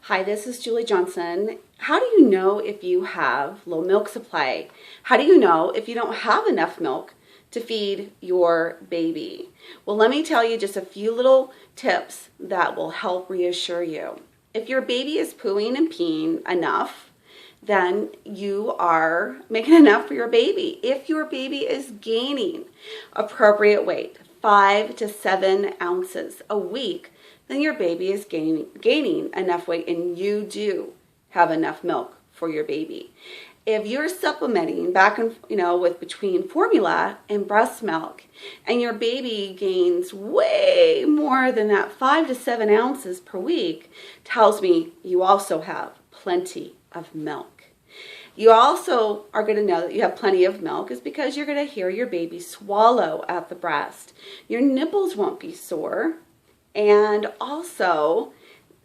Hi, this is Julie Johnson. How do you know if you have low milk supply? How do you know if you don't have enough milk to feed your baby? Well, let me tell you just a few little tips that will help reassure you. If your baby is pooing and peeing enough, then you are making enough for your baby. If your baby is gaining appropriate weight, 5 to 7 ounces a week, then your baby is gaining enough weight and you do have enough milk for your baby. If you're supplementing back and with between formula and breast milk and your baby gains way more than that 5 to 7 ounces per week, tells me you also have plenty of milk. You also are going to know that you have plenty of milk is because you're going to hear your baby swallow at the breast. Your nipples won't be sore. And also,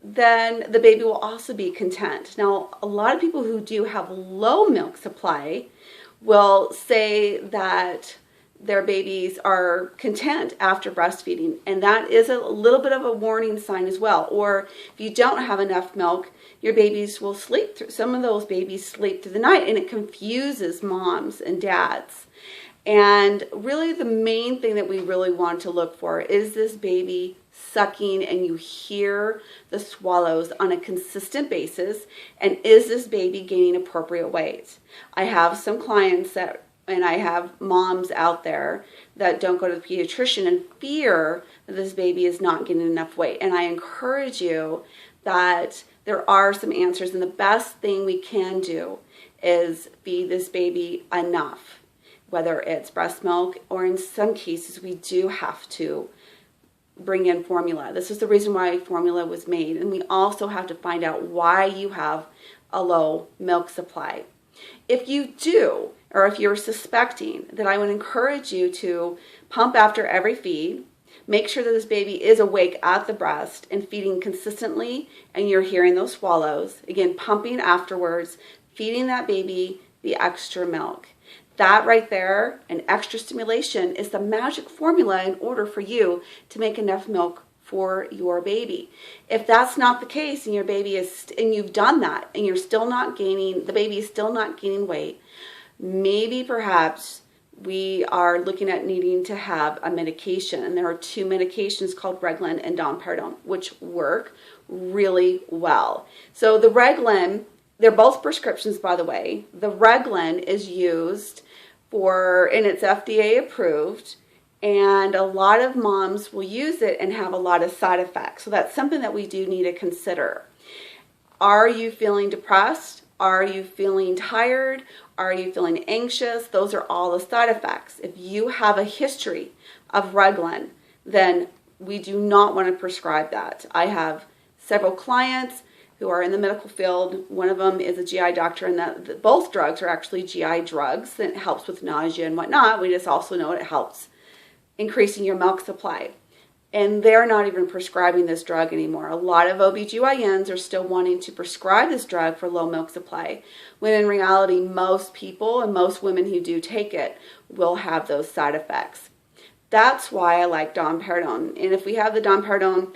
then the baby will also be content. Now, a lot of people who do have low milk supply will say that their babies are content after breastfeeding, and that is a little bit of a warning sign as well. Or if you don't have enough milk, your babies will sleep through. Some of those babies sleep through the night, and it confuses moms and dads. And really the main thing that we really want to look for is this baby sucking and you hear the swallows on a consistent basis, and is this baby gaining appropriate weight? I have some clients and I have moms out there that don't go to the pediatrician and fear that this baby is not getting enough weight. And I encourage you that there are some answers, and the best thing we can do is feed this baby enough, whether it's breast milk or in some cases we do have to bring in formula. This is the reason why formula was made. And we also have to find out why you have a low milk supply. If you do, or if you're suspecting, then I would encourage you to pump after every feed. Make sure that this baby is awake at the breast and feeding consistently, and you're hearing those swallows. Again, pumping afterwards, feeding that baby the extra milk. That right there, an extra stimulation, is the magic formula in order for you to make enough milk for your baby. If that's not the case and your baby is, and you've done that and you're still not gaining, the baby is still not gaining weight, maybe perhaps we are looking at needing to have a medication. And there are 2 medications called Reglan and domperidone, which work really well. So the Reglan, they're both prescriptions, by the way. The Reglan is used and it's FDA approved, and a lot of moms will use it and have a lot of side effects. So that's something that we do need to consider. Are you feeling depressed? Are you feeling tired? Are you feeling anxious? Those are all the side effects. If you have a history of Reglan, then we do not want to prescribe that. I have several clients who are in the medical field. One of them is a GI doctor, and both drugs are actually GI drugs that helps with nausea and whatnot. We just also know it helps increasing your milk supply. And they're not even prescribing this drug anymore. A lot of OBGYNs are still wanting to prescribe this drug for low milk supply, when in reality, most people and most women who do take it will have those side effects. That's why I like domperidone. And if we have the domperidone,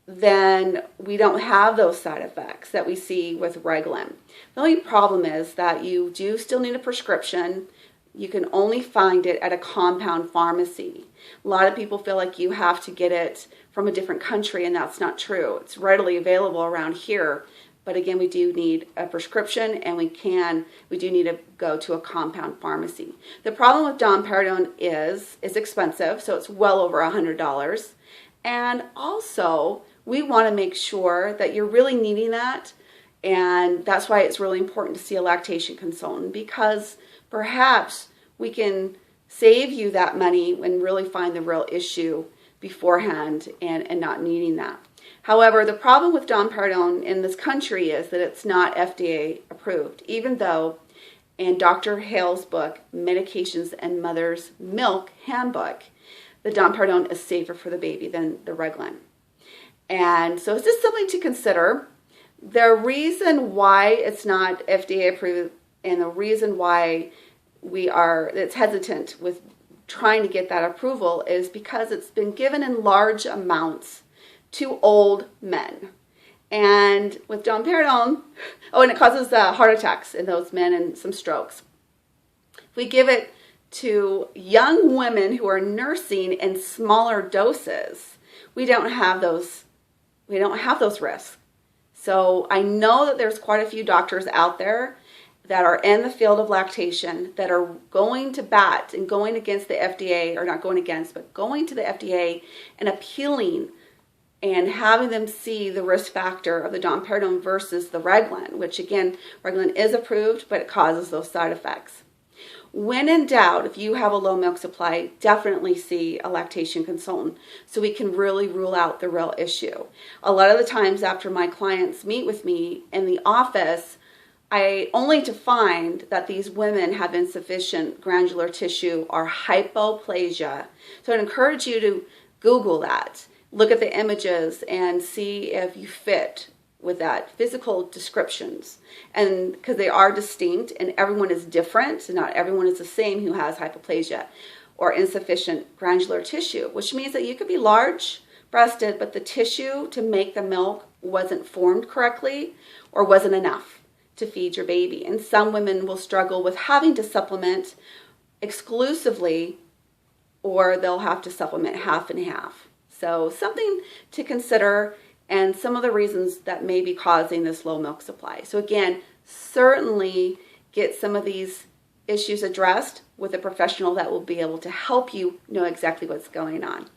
then we don't have those side effects that we see with Reglan. The only problem is that you do still need a prescription. You can only find it at a compound pharmacy. A lot of people feel like you have to get it from a different country, and that's not true. It's readily available around here. But again, we do need a prescription, and we do need to go to a compound pharmacy. The problem with domperidone is it's expensive, so it's well over $100. And also, we want to make sure that you're really needing that, and that's why it's really important to see a lactation consultant, because perhaps we can save you that money and really find the real issue beforehand and not needing that. However, the problem with domperidone in this country is that it's not FDA approved, even though in Dr. Hale's book, Medications and Mother's Milk Handbook, the domperidone is safer for the baby than the Reglan. And so it's just something to consider. The reason why it's not FDA approved and the reason why it's hesitant with trying to get that approval is because it's been given in large amounts to old men. And with domperidone, oh, and it causes heart attacks in those men and some strokes. If we give it to young women who are nursing in smaller doses, we don't have those risks. So I know that there's quite a few doctors out there that are in the field of lactation that are going to bat and going against the FDA, or not going against, but going to the FDA and appealing and having them see the risk factor of the domperidone versus the Reglan, which again, Reglan is approved, but it causes those side effects. When in doubt, if you have a low milk supply, definitely see a lactation consultant so we can really rule out the real issue. A lot of the times after my clients meet with me in the office, only to find that these women have insufficient granular tissue or hypoplasia. So I'd encourage you to Google that. Look at the images and see if you fit with that physical descriptions, and because they are distinct and everyone is different, so not everyone is the same who has hypoplasia or insufficient granular tissue, which means that you could be large breasted but the tissue to make the milk wasn't formed correctly or wasn't enough to feed your baby. And some women will struggle with having to supplement exclusively, or they'll have to supplement half and half. So something to consider, and some of the reasons that may be causing this low milk supply. So again, certainly get some of these issues addressed with a professional that will be able to help you know exactly what's going on.